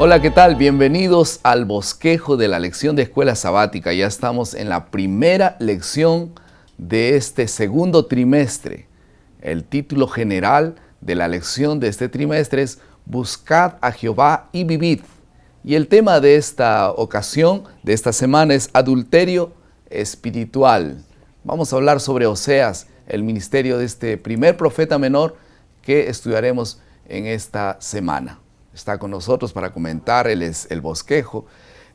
Hola, ¿qué tal? Bienvenidos al bosquejo de la lección de escuela sabática. Ya estamos en la primera lección de este segundo trimestre. El título general de la lección de este trimestre es Buscad a Jehová y vivid. Y el tema de esta ocasión, de esta semana, es adulterio espiritual. Vamos a hablar sobre Oseas, el ministerio de este primer profeta menor que estudiaremos en esta semana. Está con nosotros para comentar el bosquejo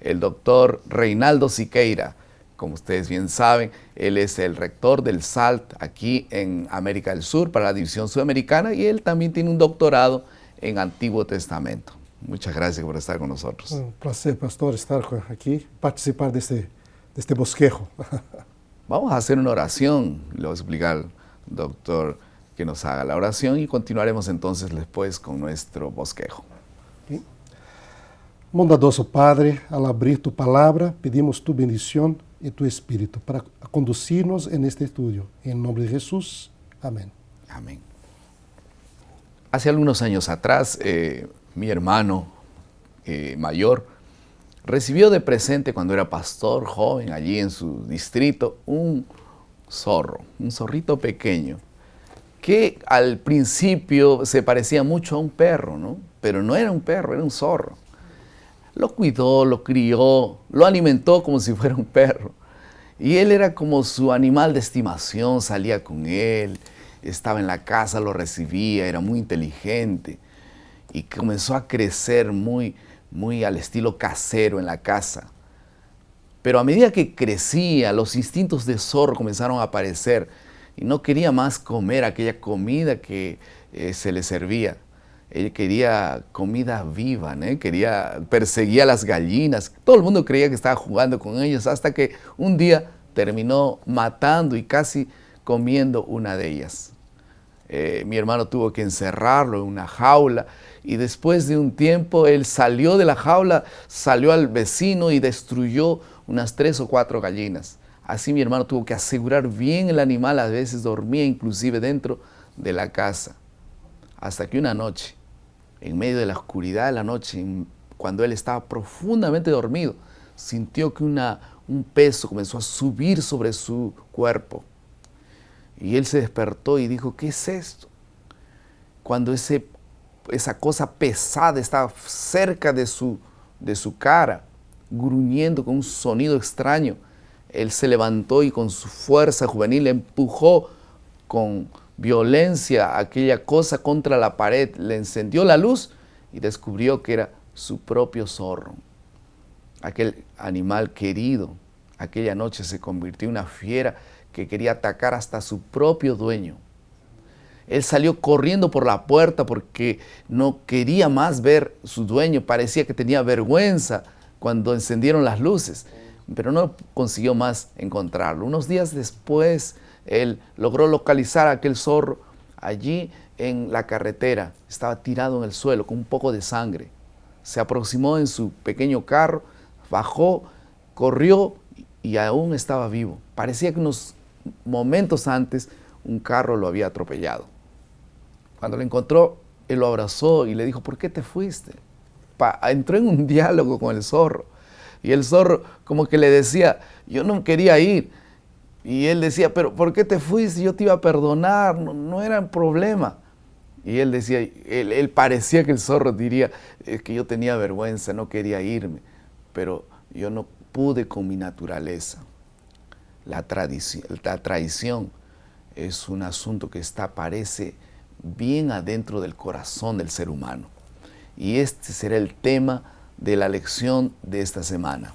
el doctor Reinaldo Siqueira. Como ustedes bien saben, él es el rector del SALT aquí en América del Sur para la División Sudamericana y él también tiene un doctorado en Antiguo Testamento. Muchas gracias por estar con nosotros. Un placer, pastor, estar aquí, participar de este bosquejo. Vamos a hacer una oración. Le voy a explicar al doctor que nos haga la oración y continuaremos entonces después con nuestro bosquejo. Bondadoso Padre, al abrir tu palabra, pedimos tu bendición y tu espíritu para conducirnos en este estudio. En nombre de Jesús, amén. Amén. Hace algunos años atrás, mi hermano mayor recibió de presente cuando era pastor joven allí en su distrito un zorro, un zorrito pequeño, que al principio se parecía mucho a un perro, ¿no? Pero no era un perro, era un zorro. Lo cuidó, lo crió, lo alimentó como si fuera un perro. Y él era como su animal de estimación, salía con él, estaba en la casa, lo recibía, era muy inteligente. Y comenzó a crecer muy al estilo casero en la casa. Pero a medida que crecía, los instintos de zorro comenzaron a aparecer y no quería más comer aquella comida que se le servía. Él quería comida viva, ¿no? Perseguía a las gallinas. Todo el mundo creía que estaba jugando con ellos hasta que un día terminó matando y casi comiendo una de ellas. Mi hermano tuvo que encerrarlo en una jaula y después de un tiempo él salió de la jaula, salió al vecino y destruyó unas 3 o 4 gallinas. Así mi hermano tuvo que asegurar bien el animal, a veces dormía inclusive dentro de la casa. Hasta que una noche, en medio de la oscuridad de la noche, cuando él estaba profundamente dormido, sintió que un peso comenzó a subir sobre su cuerpo. Y él se despertó y dijo, ¿qué es esto? Cuando esa cosa pesada estaba cerca de su cara, gruñendo con un sonido extraño, él se levantó y con su fuerza juvenil empujó con violencia aquella cosa contra la pared, le encendió la luz y descubrió que era su propio zorro. Aquel animal querido, aquella noche se convirtió en una fiera que quería atacar hasta su propio dueño. Él salió corriendo por la puerta porque no quería más ver a su dueño, parecía que tenía vergüenza cuando encendieron las luces, pero no consiguió más encontrarlo. Unos días después, él logró localizar a aquel zorro allí en la carretera. Estaba tirado en el suelo con un poco de sangre. Se aproximó en su pequeño carro, bajó, corrió y aún estaba vivo. Parecía que unos momentos antes un carro lo había atropellado. Cuando lo encontró, él lo abrazó y le dijo, ¿por qué te fuiste? Entró en un diálogo con el zorro. Y el zorro como que le decía, yo no quería ir. Y él decía, pero ¿por qué te fuiste? Yo te iba a perdonar, no era un problema. Y él decía, él parecía que el zorro diría, es que yo tenía vergüenza, no quería irme, pero yo no pude con mi naturaleza. La traición es un asunto que parece bien adentro del corazón del ser humano. Y este será el tema de la lección de esta semana.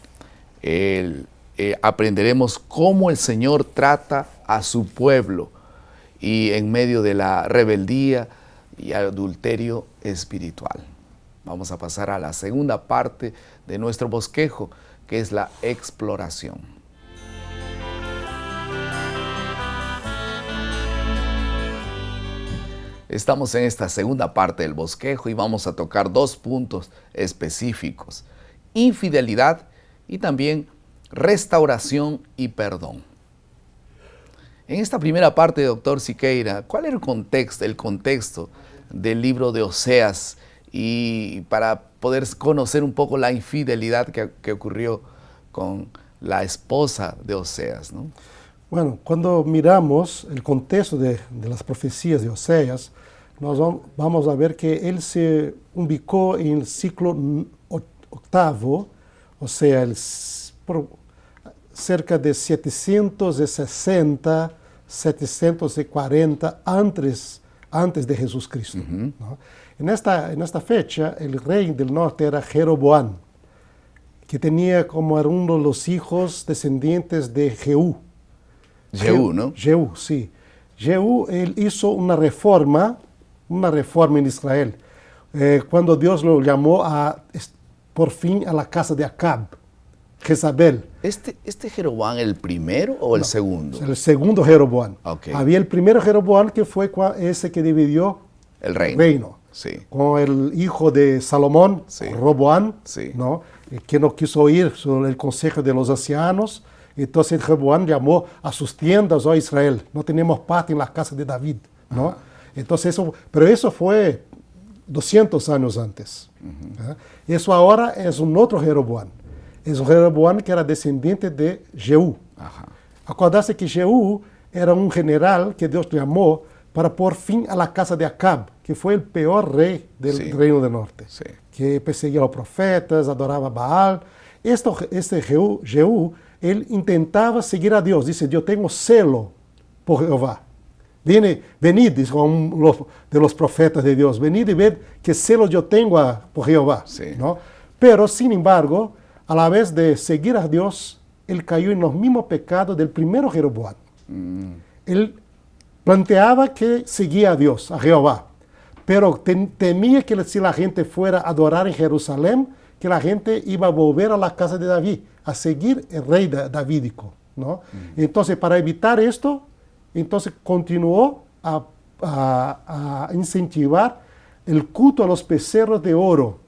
Aprenderemos cómo el Señor trata a su pueblo y en medio de la rebeldía y adulterio espiritual. Vamos a pasar a la segunda parte de nuestro bosquejo, que es la exploración. Estamos en esta segunda parte del bosquejo y vamos a tocar 2 puntos específicos: infidelidad y también restauración y perdón. En esta primera parte, doctor Siqueira, ¿cuál era el contexto del libro de Oseas y para poder conocer un poco la infidelidad que ocurrió con la esposa de Oseas, ¿no? Bueno, cuando miramos el contexto de las profecías de Oseas, nos vamos a ver que él se ubicó en el ciclo octavo, o sea, cerca de 760, 740 antes de Jesús Cristo, ¿no? En esta fecha, el rey del norte era Jeroboam, que tenía como uno de los hijos descendientes de Jehú. Jehú, ¿no? Jehú, sí. Jehú, él hizo una reforma en Israel, cuando Dios lo llamó por fin a la casa de Acab, Jezabel. ¿Este Jeroboam el primero o el segundo? El segundo Jeroboam. Okay. Había el primero Jeroboam, que fue ese que dividió el reino. Sí. Con el hijo de Salomón, sí. Roboam, sí. ¿no? Que no quiso oír el consejo de los ancianos. Entonces Jeroboam llamó a sus tiendas, oh Israel, no tenemos parte en la casa de David, ¿no? Entonces eso fue 200 años antes. Eso ahora es un otro Jeroboam. Es un Jeroboam que era descendiente de Jehú. Acordarse que Jehú era un general que Dios llamó para por fin a la casa de Acab, que fue el peor rey del Reino del Norte, que perseguía a los profetas, adoraba a Baal. Este Jehú, él intentaba seguir a Dios. Dice, yo tengo celo por Jehová. Venid, dice uno de los profetas de Dios, venid y ved qué celo yo tengo por Jehová, ¿no? Pero, sin embargo, a la vez de seguir a Dios, él cayó en los mismos pecados del primero Jeroboam. Él planteaba que seguía a Dios, a Jehová, pero temía que si la gente fuera a adorar en Jerusalén, que la gente iba a volver a la casa de David, a seguir el rey davídico, ¿no? Entonces, para evitar esto, entonces continuó a incentivar el culto a los becerros de oro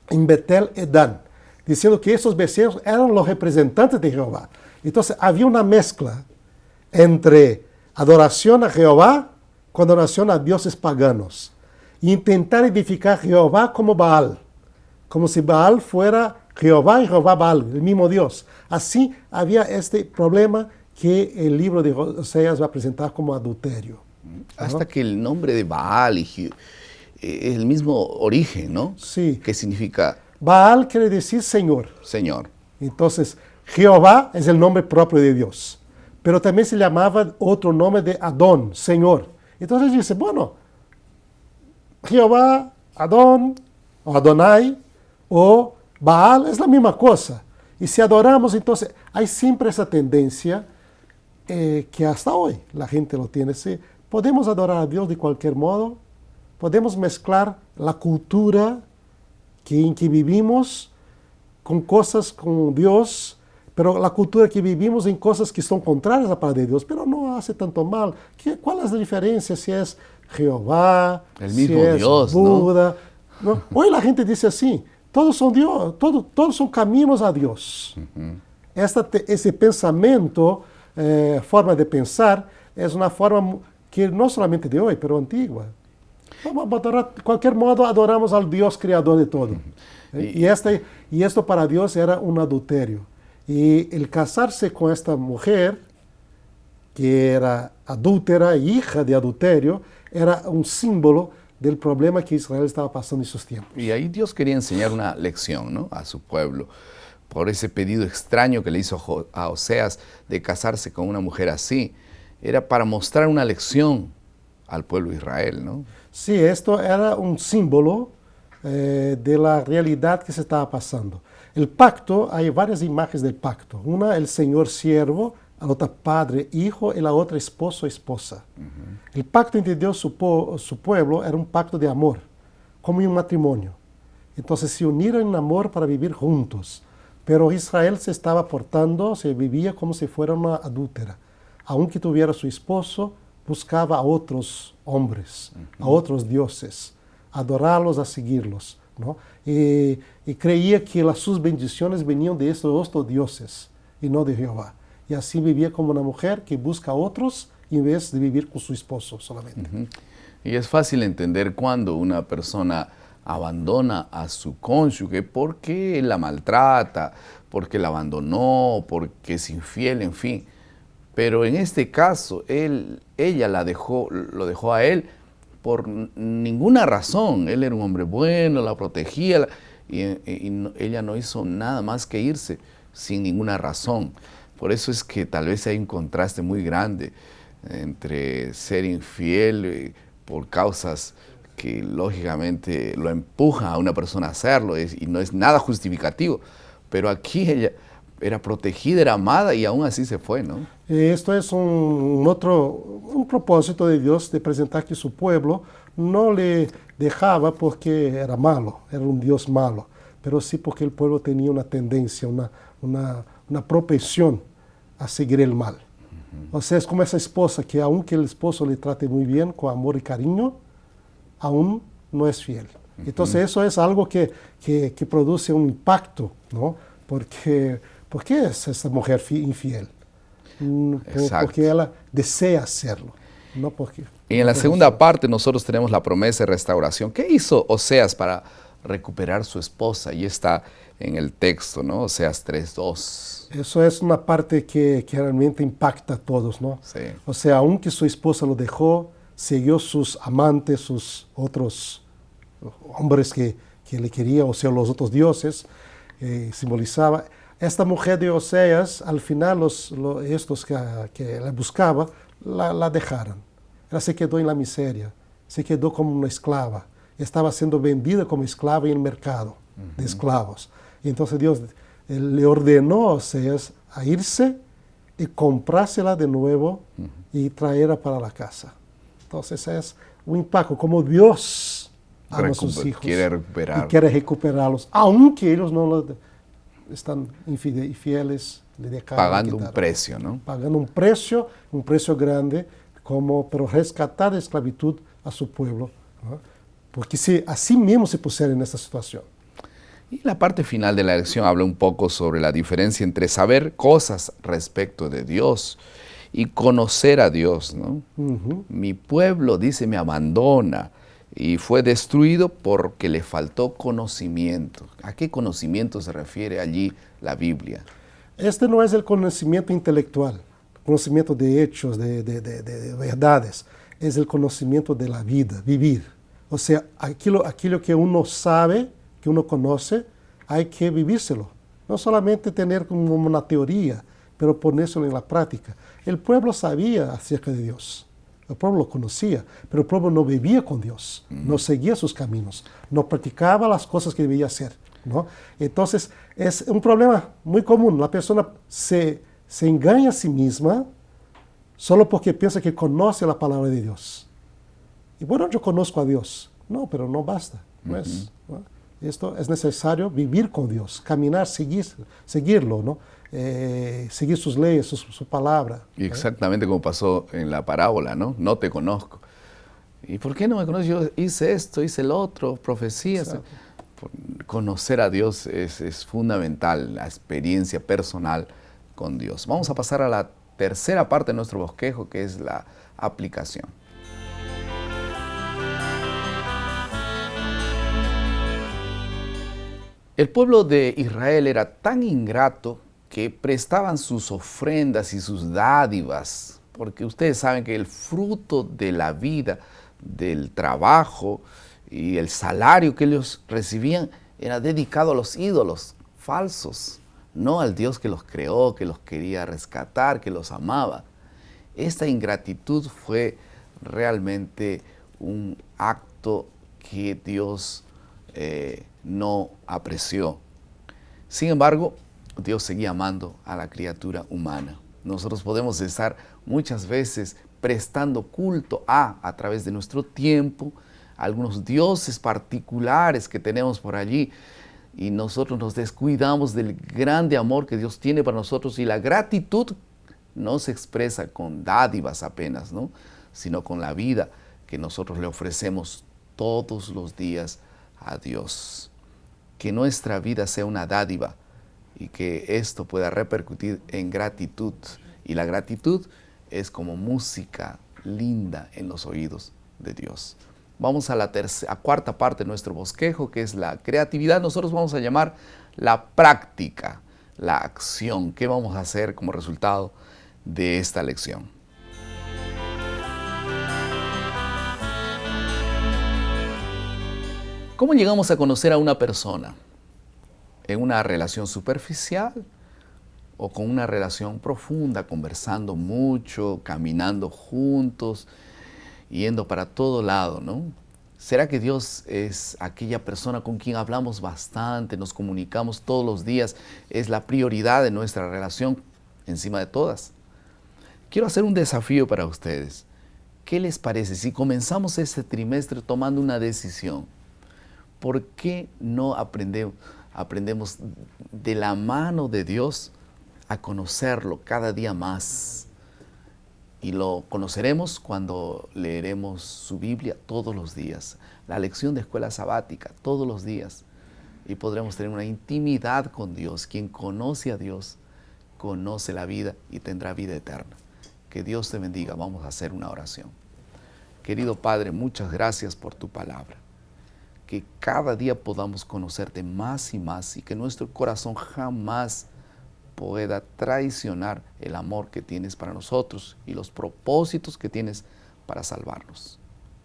en Betel Edán, diciendo que esos becerros eran los representantes de Jehová. Entonces había una mezcla entre adoración a Jehová con adoración a dioses paganos. E intentar edificar a Jehová como Baal, como si Baal fuera Jehová y Jehová Baal, el mismo Dios. Así había este problema que el libro de Oseas va a presentar como adulterio, ¿no? Hasta que el nombre de Baal es el mismo origen, ¿no? Sí. ¿Qué significa? Baal quiere decir Señor. Señor. Entonces, Jehová es el nombre propio de Dios. Pero también se llamaba otro nombre de Adón, Señor. Entonces dice, bueno, Jehová, Adón, o Adonai, o Baal es la misma cosa. Y si adoramos, entonces hay siempre esa tendencia que hasta hoy la gente lo tiene. ¿Sí? Podemos adorar a Dios de cualquier modo, podemos mezclar la cultura en que vivimos con cosas con Dios, pero la cultura que vivimos en cosas que son contrarias a la palabra de Dios, pero no hace tanto mal. ¿Cuál es la diferencia si es Jehová, el mismo si es Dios, Buda? ¿No? Hoy la gente dice así, todos son Dios, todos son caminos a Dios. Ese pensamiento, forma de pensar, es una forma que no solamente de hoy, pero antigua. Vamos a adorar, de cualquier modo adoramos al Dios creador de todo. Y esto para Dios era un adulterio. Y el casarse con esta mujer, que era adúltera, hija de adulterio, era un símbolo del problema que Israel estaba pasando en esos tiempos. Y ahí Dios quería enseñar una lección, ¿no?, a su pueblo, por ese pedido extraño que le hizo a Oseas de casarse con una mujer así. Era para mostrar una lección al pueblo de Israel, ¿no? Sí, esto era un símbolo de la realidad que se estaba pasando. El pacto, hay varias imágenes del pacto. Una, el Señor siervo, la otra padre, hijo, y la otra esposo, esposa. El pacto entre Dios y su pueblo era un pacto de amor, como en un matrimonio. Entonces se unieron en amor para vivir juntos. Pero Israel se estaba portando, se vivía como si fuera una adúltera. Aunque tuviera su esposo, buscaba a otros hombres, a otros dioses, a adorarlos, a seguirlos, ¿no? Y creía que sus bendiciones venían de estos otros dioses y no de Jehová. Y así vivía como una mujer que busca a otros en vez de vivir con su esposo solamente. Y es fácil entender cuando una persona abandona a su cónyuge porque la maltrata, porque la abandonó, porque es infiel, en fin. Pero en este caso, ella lo dejó a él por ninguna razón. Él era un hombre bueno, la protegía ella no hizo nada más que irse sin ninguna razón. Por eso es que tal vez hay un contraste muy grande entre ser infiel por causas que lógicamente lo empuja a una persona a hacerlo y no es nada justificativo. Pero aquí ella era protegida, era amada y aún así se fue, ¿no? Esto es un propósito de Dios de presentar que su pueblo no le dejaba porque era malo, era un Dios malo, pero sí porque el pueblo tenía una tendencia, una propensión a seguir el mal. O sea, es como esa esposa que aunque el esposo le trate muy bien, con amor y cariño, aún no es fiel. Entonces eso es algo que produce un impacto, ¿no? ¿Por qué es esta mujer infiel? Porque ella desea hacerlo, no porque... Y en la segunda parte nosotros tenemos la promesa de restauración. ¿Qué hizo Oseas para recuperar su esposa? Y está en el texto, ¿no? Oseas 3:2. Eso es una parte que realmente impacta a todos, ¿no? Sí. O sea, aunque su esposa lo dejó, siguió sus amantes, sus otros hombres que le quería, o sea, los otros dioses, simbolizaba. Esta mujer de Oseas, al final, estos que la buscaba, la dejaron. Ella se quedó en la miseria, se quedó como una esclava. Estaba siendo vendida como esclava en el mercado de esclavos. Y entonces Dios le ordenó a Oseas a irse y comprársela de nuevo y traerla para la casa. Entonces es un impacto, como Dios ama a sus hijos. Quiere recuperarlos. Y quiere recuperarlos, aunque ellos no están infieles. Pagando un precio, ¿no? Pagando un precio grande, pero rescatar de esclavitud a su pueblo, ¿no? Porque así mismo se pusieron en esta situación. Y la parte final de la lección habla un poco sobre la diferencia entre saber cosas respecto de Dios y conocer a Dios, ¿no? Mi pueblo, dice, me abandona y fue destruido porque le faltó conocimiento. ¿A qué conocimiento se refiere allí la Biblia? Este no es el conocimiento intelectual, conocimiento de hechos, de verdades. Es el conocimiento de la vida, vivir. O sea, aquello que uno sabe, que uno conoce, hay que vivírselo. No solamente tener como una teoría, pero ponérselo en la práctica. El pueblo sabía acerca de Dios. El pueblo lo conocía, pero el pueblo no vivía con Dios, no seguía sus caminos, no practicaba las cosas que debía hacer, ¿no? Entonces, es un problema muy común. La persona se engaña a sí misma solo porque piensa que conoce la palabra de Dios. Y bueno, yo conozco a Dios. No, pero no basta. ¿No? Esto es necesario vivir con Dios, caminar, seguirlo, ¿no? Seguir sus leyes, su palabra. Y exactamente como pasó en la parábola, ¿no? No te conozco. ¿Y por qué no me conoces? Yo hice esto, hice el otro, profecías. Conocer a Dios es fundamental, la experiencia personal con Dios. Vamos a pasar a la tercera parte de nuestro bosquejo, que es la aplicación. El pueblo de Israel era tan ingrato que prestaban sus ofrendas y sus dádivas, porque ustedes saben que el fruto de la vida, del trabajo y el salario que ellos recibían era dedicado a los ídolos falsos, no al Dios que los creó, que los quería rescatar, que los amaba. Esta ingratitud fue realmente un acto que Dios no apreció. Sin embargo, Dios seguía amando a la criatura humana. Nosotros podemos estar muchas veces prestando culto a través de nuestro tiempo, a algunos dioses particulares que tenemos por allí, y nosotros nos descuidamos del grande amor que Dios tiene para nosotros, y la gratitud no se expresa con dádivas apenas, ¿no? Sino con la vida que nosotros le ofrecemos todos los días a Dios. Que nuestra vida sea una dádiva y que esto pueda repercutir en gratitud. Y la gratitud es como música linda en los oídos de Dios. Vamos a la cuarta parte de nuestro bosquejo, que es la creatividad. Nosotros vamos a llamar la práctica, la acción. ¿Qué vamos a hacer como resultado de esta lección? ¿Cómo llegamos a conocer a una persona? ¿En una relación superficial o con una relación profunda, conversando mucho, caminando juntos, yendo para todo lado, ¿no? ¿Será que Dios es aquella persona con quien hablamos bastante, nos comunicamos todos los días, es la prioridad de nuestra relación encima de todas? Quiero hacer un desafío para ustedes. ¿Qué les parece si comenzamos este trimestre tomando una decisión? ¿Por qué no aprendemos de la mano de Dios a conocerlo cada día más? Y lo conoceremos cuando leeremos su Biblia todos los días, la lección de escuela sabática todos los días. Y podremos tener una intimidad con Dios. Quien conoce a Dios, conoce la vida y tendrá vida eterna. Que Dios te bendiga. Vamos a hacer una oración. Querido Padre, muchas gracias por tu palabra. Que cada día podamos conocerte más y más y que nuestro corazón jamás pueda traicionar el amor que tienes para nosotros y los propósitos que tienes para salvarnos.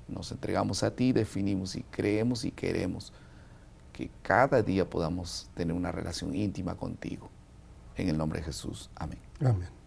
Nos entregamos a ti, definimos y creemos y queremos que cada día podamos tener una relación íntima contigo. En el nombre de Jesús. Amén. Amén.